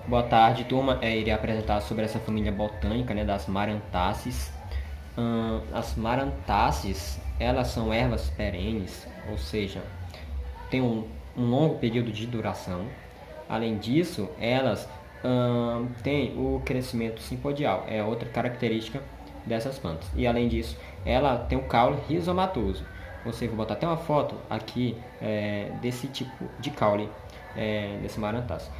Boa tarde, turma. Irei apresentar sobre essa família botânica, né, das Marantáceas. As Marantáceas, elas são ervas perenes, ou seja, têm um longo período de duração. Além disso, elas têm o crescimento simpodial, é outra característica dessas plantas. E além disso, ela tem um caule rizomatoso. Você vou botar até uma foto aqui desse tipo de caule desse marantáceo.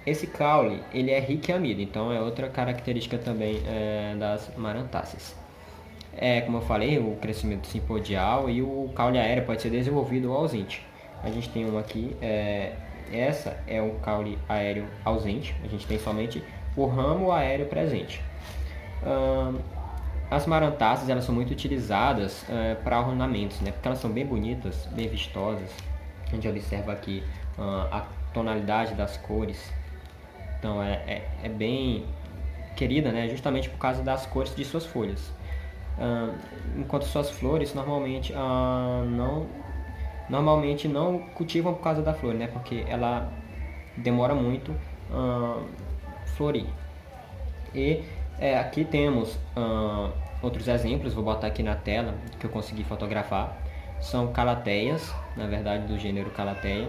Esse caule ele é rico em amido, então é outra característica também das marantáceas. Como eu falei, o crescimento simpodial e o caule aéreo pode ser desenvolvido ou ausente. A gente tem um aqui, essa é o caule aéreo ausente, a gente tem somente o ramo aéreo presente. As marantáceas elas são muito utilizadas para ornamentos, né? Porque elas são bem bonitas, bem vistosas. A gente observa aqui a tonalidade das cores. Então é bem querida, né? Justamente por causa das cores de suas folhas. Enquanto suas flores normalmente não cultivam por causa da flor, né? Porque ela demora muito florir. E aqui temos outros exemplos, vou botar aqui na tela que eu consegui fotografar. São calateias, na verdade do gênero Calatheia.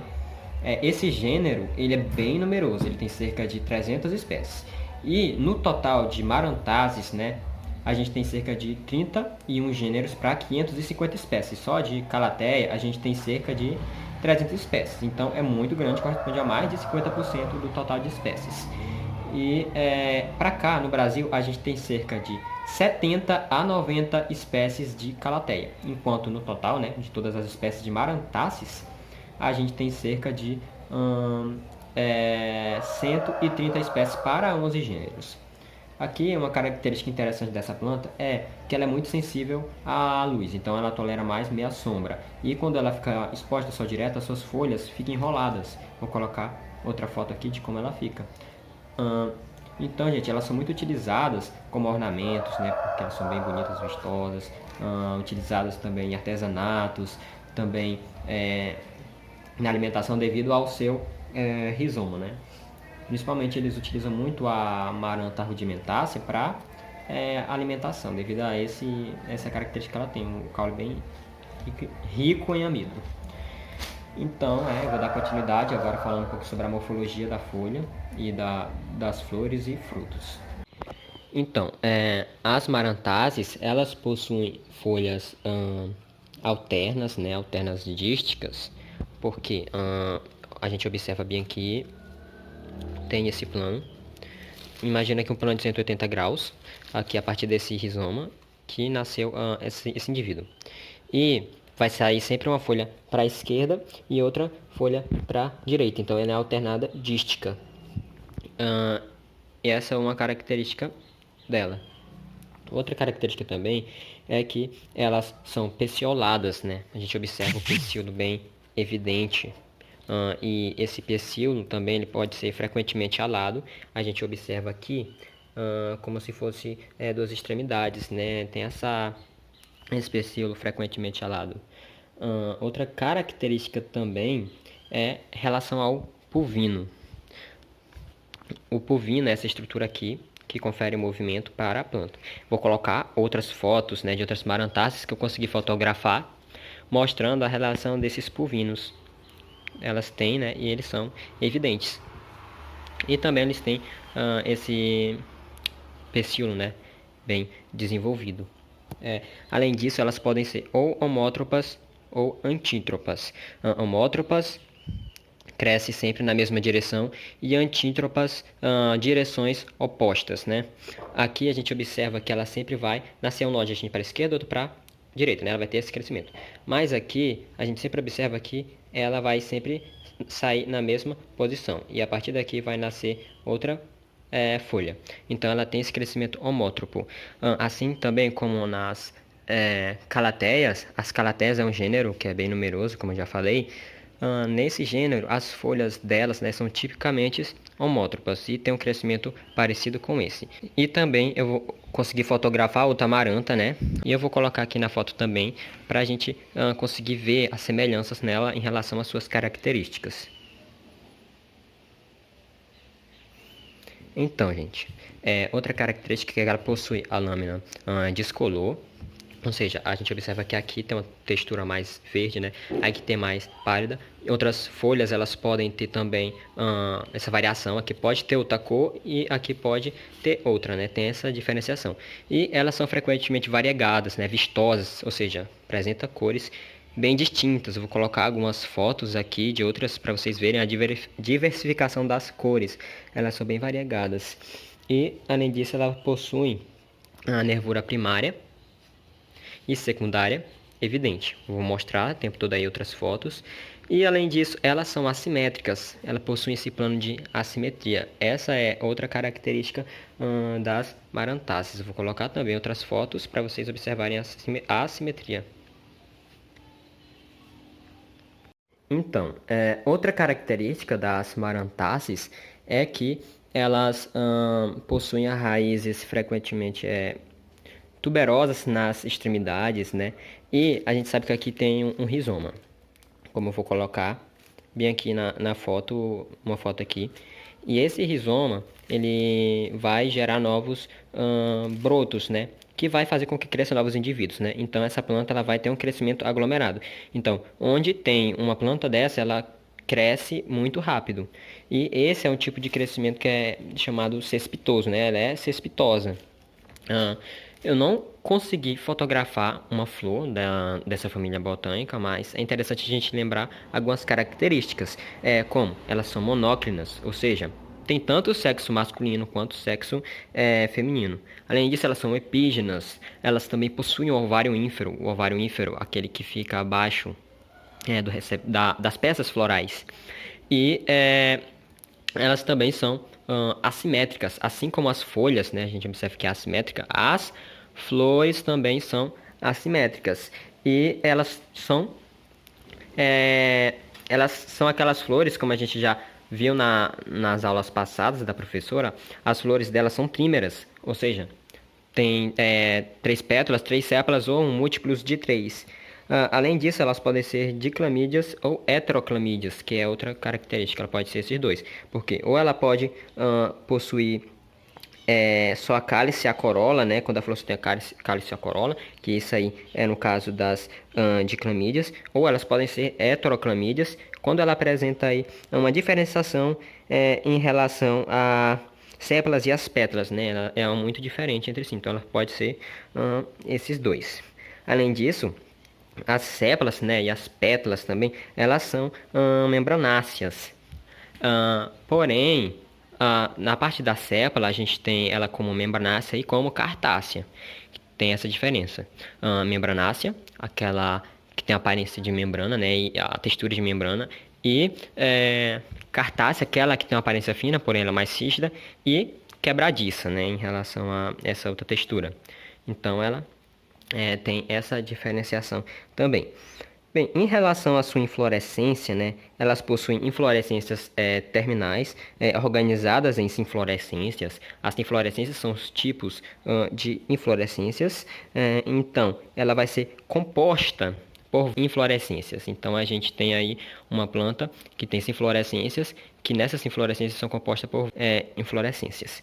Esse gênero ele é bem numeroso, ele tem cerca de 300 espécies. E no total de marantáceas, né, a gente tem cerca de 31 gêneros para 550 espécies. Só de Calatheia a gente tem cerca de 300 espécies. Então é muito grande, corresponde a mais de 50% do total de espécies. E para cá, no Brasil, a gente tem cerca de 70 a 90 espécies de Calatheia. Enquanto no total, né, de todas as espécies de marantáceas, a gente tem cerca de 130 espécies para 11 gêneros. Aqui uma característica interessante dessa planta é que ela é muito sensível à luz, então ela tolera mais meia sombra. E quando ela fica exposta ao sol direto, as suas folhas ficam enroladas. Vou colocar outra foto aqui de como ela fica. Então, gente, elas são muito utilizadas como ornamentos, né? Porque elas são bem bonitas, vistosas. Utilizadas também em artesanatos, também na alimentação devido ao seu rizoma, né? Principalmente eles utilizam muito a maranta rudimentácea para alimentação, devido a essa característica que ela tem, um caule bem rico em amido. Então, eu vou dar continuidade agora falando um pouco sobre a morfologia da folha e das flores e frutos. Então, as marantáceas, elas possuem folhas alternas, né, alternas dísticas, porque a gente observa bem aqui, tem esse plano. Imagina que um plano de 180 graus, aqui a partir desse rizoma, que nasceu esse indivíduo. E vai sair sempre uma folha para a esquerda e outra folha para a direita. Então ela é alternada dística. E essa é uma característica dela. Outra característica também é que elas são pecioladas, né? A gente observa o pecíolo bem evidente. E esse pecíolo também ele pode ser frequentemente alado. A gente observa aqui como se fosse duas extremidades, né? Tem esse pecíolo frequentemente alado. Outra característica também é relação ao pulvino. O pulvino é essa estrutura aqui que confere movimento para a planta. Vou colocar outras fotos, né, de outras marantáceas que eu consegui fotografar, mostrando a relação desses pulvinos. Elas têm, né, e eles são evidentes. E também eles têm esse pecíolo, né, bem desenvolvido. Além disso, elas podem ser ou homótropas ou antítropas. Homótropas cresce sempre na mesma direção e antítropas direções opostas, né? Aqui a gente observa que ela sempre vai nascer um nó de para a esquerda, outro para a direita, né? Ela vai ter esse crescimento. Mas aqui a gente sempre observa que ela vai sempre sair na mesma posição e a partir daqui vai nascer outra folha. Então ela tem esse crescimento homótropo. Assim também como nas calatheias, as calatheias é um gênero que é bem numeroso, como eu já falei. Nesse gênero, as folhas delas, né, são tipicamente homótropas e tem um crescimento parecido com esse. E também eu vou conseguir fotografar outra amaranta, né? E eu vou colocar aqui na foto também para a gente conseguir ver as semelhanças nela em relação às suas características. Então, gente, outra característica é que ela possui a lâmina discolor, ou seja, a gente observa que aqui tem uma textura mais verde, né? Aqui tem mais pálida. Outras folhas, elas podem ter também essa variação. Aqui pode ter outra cor e aqui pode ter outra, né? Tem essa diferenciação. E elas são frequentemente variegadas, né? Vistosas, ou seja, apresenta cores bem distintas. Eu vou colocar algumas fotos aqui de outras para vocês verem a diversificação das cores. Elas são bem variegadas. E, além disso, ela possui a nervura primária e secundária evidente. Vou mostrar o tempo todo aí outras fotos. E além disso, elas são assimétricas. Ela possui esse plano de assimetria. Essa é outra característica das marantáceas. Vou colocar também outras fotos para vocês observarem a assimetria. Então, outra característica das marantáceas é que elas possuem as raízes frequentemente tuberosas nas extremidades, né? E a gente sabe que aqui tem um rizoma, como eu vou colocar bem aqui na foto, uma foto aqui. E esse rizoma, ele vai gerar novos brotos, né? Que vai fazer com que cresçam novos indivíduos, né? Então essa planta ela vai ter um crescimento aglomerado. Então, onde tem uma planta dessa, ela cresce muito rápido. E esse é um tipo de crescimento que é chamado cespitoso, né? Ela é cespitosa. Eu não consegui fotografar uma flor dessa família botânica, mas é interessante a gente lembrar algumas características, como elas são monóclinas, ou seja, tem tanto o sexo masculino quanto o sexo feminino. Além disso, elas são epígenas, elas também possuem o ovário ínfero, aquele que fica abaixo das peças florais. E elas também são assimétricas, assim como as folhas, né? A gente observa que é assimétrica. As flores também são assimétricas e elas são aquelas flores, como a gente já viu nas aulas passadas da professora. As flores delas são trímeras, ou seja, tem 3 pétalas, 3 sépalas ou múltiplos de 3. Além disso, elas podem ser diclamídeas ou heteroclamídeas, que é outra característica. Ela pode ser esses dois. Porque ou ela pode possuir só a cálice e a corola, né? Quando a flor só tem a cálice e a corola, que isso aí é no caso das diclamídeas. Ou elas podem ser heteroclamídeas, quando ela apresenta aí uma diferenciação em relação a sépalas e as pétalas, né? Ela é muito diferente entre si. Então, ela pode ser esses dois. Além disso, as sépalas, né, e as pétalas também, elas são membranáceas. Porém, na parte da sépala, a gente tem ela como membranácea e como cartácea. Tem essa diferença. Membranácea, aquela que tem a aparência de membrana, né, e a textura de membrana. E cartácea, aquela que tem uma aparência fina, porém ela é mais rígida e quebradiça, né, em relação a essa outra textura. Então, ela tem essa diferenciação também. Bem, em relação à sua inflorescência, né, elas possuem inflorescências terminais, organizadas em inflorescências. As inflorescências são os tipos de inflorescências. Então, ela vai ser composta por inflorescências. Então, a gente tem aí uma planta que tem inflorescências, que nessas inflorescências são compostas por inflorescências.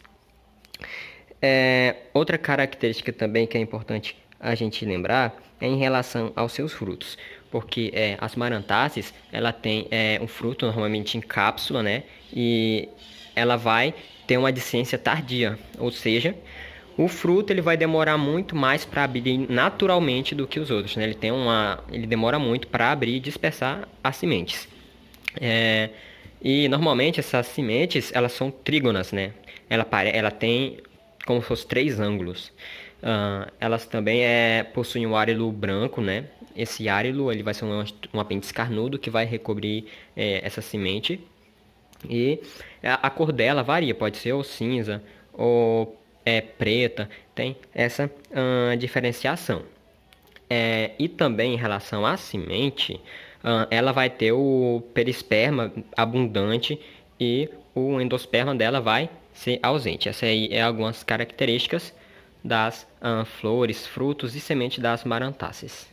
Outra característica também que é importante a gente lembrar é em relação aos seus frutos, porque as marantáceas ela tem um fruto normalmente em cápsula, né? E ela vai ter uma adicência tardia, ou seja, o fruto ele vai demorar muito mais para abrir naturalmente do que os outros, né? Ele demora muito para abrir e dispersar as sementes. E normalmente essas sementes elas são trígonas, né? Ela tem como se fossem 3 ângulos. Elas também possuem um árilo branco, né? Esse árilo ele vai ser um apêndice carnudo que vai recobrir essa semente. E a cor dela varia, pode ser ou cinza ou preta, tem essa diferenciação. E também em relação à semente, ela vai ter o perisperma abundante e o endosperma dela vai ser ausente. Essa aí é algumas características das flores, frutos e sementes das marantáceas.